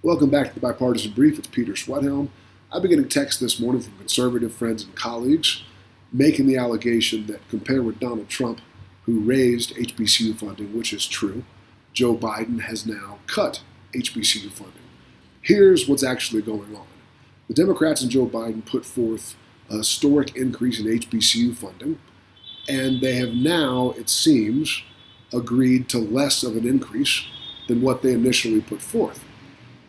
Welcome back to the Bipartisan Brief. It's Peter Schwedhelm. I've been getting texts this morning from conservative friends and colleagues making the allegation that compared with Donald Trump, who raised HBCU funding, which is true, Joe Biden has now cut HBCU funding. Here's what's actually going on. The Democrats and Joe Biden put forth a historic increase in HBCU funding, and they have now, it seems, agreed to less of an increase than what they initially put forth.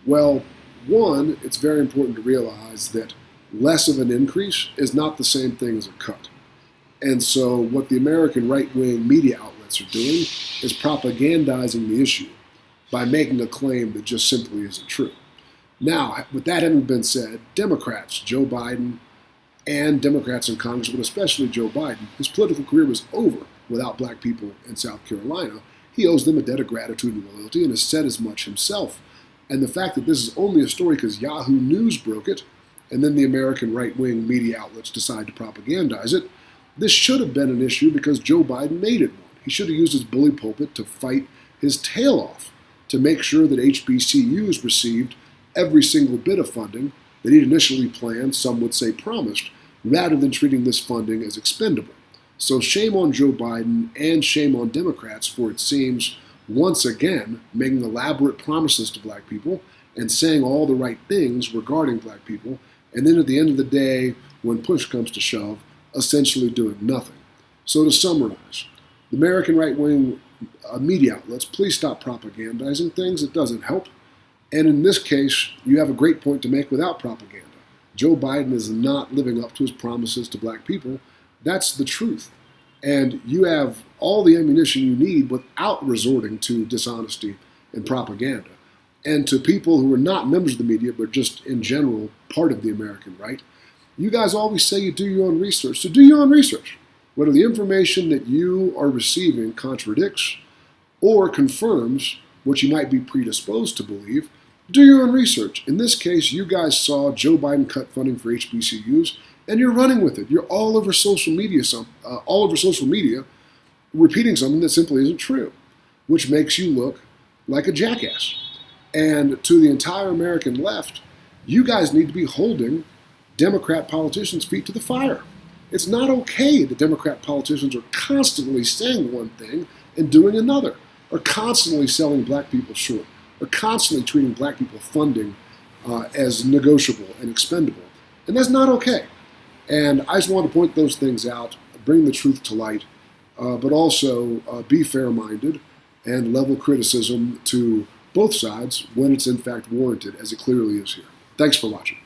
Well, one, it's very important to realize that less of an increase is not the same thing as a cut. And so what the American right-wing media outlets are doing is propagandizing the issue by making a claim that just simply isn't true. Now, with that having been said, Democrats, Joe Biden, and Democrats in Congress, but especially Joe Biden, his political career was over without black people in South Carolina. He owes them a debt of gratitude and loyalty and has said as much himself. And the fact that this is only a story because Yahoo News broke it, and then the American right-wing media outlets decide to propagandize it, this should have been an issue because Joe Biden made it one. He should have used his bully pulpit to fight his tail off to make sure that HBCUs received every single bit of funding that he'd initially planned, some would say promised, rather than treating this funding as expendable. So shame on Joe Biden and shame on Democrats for, it seems, once again making elaborate promises to black people and saying all the right things regarding black people, and then at the end of the day, when push comes to shove, essentially doing nothing. So to summarize, the American right-wing media outlets, please stop propagandizing things. It doesn't help. And in this case, you have a great point to make without propaganda. Joe Biden is not living up to his promises to black people. That's the truth. And you have all the ammunition you need without resorting to dishonesty and propaganda. And to people who are not members of the media, but just in general part of the American right, you guys always say you do your own research. So do your own research. Whether the information that you are receiving contradicts or confirms what you might be predisposed to believe, do your own research. In this case, you guys saw Joe Biden cut funding for HBCUs, and you're running with it. You're all over social media, repeating something that simply isn't true, which makes you look like a jackass. And to the entire American left, you guys need to be holding Democrat politicians' feet to the fire. It's not okay that Democrat politicians are constantly saying one thing and doing another, or constantly selling black people short, or constantly treating black people funding as negotiable and expendable. And that's not okay. And I just want to point those things out, bring the truth to light, but also be fair-minded and level criticism to both sides when it's in fact warranted, as it clearly is here. Thanks for watching.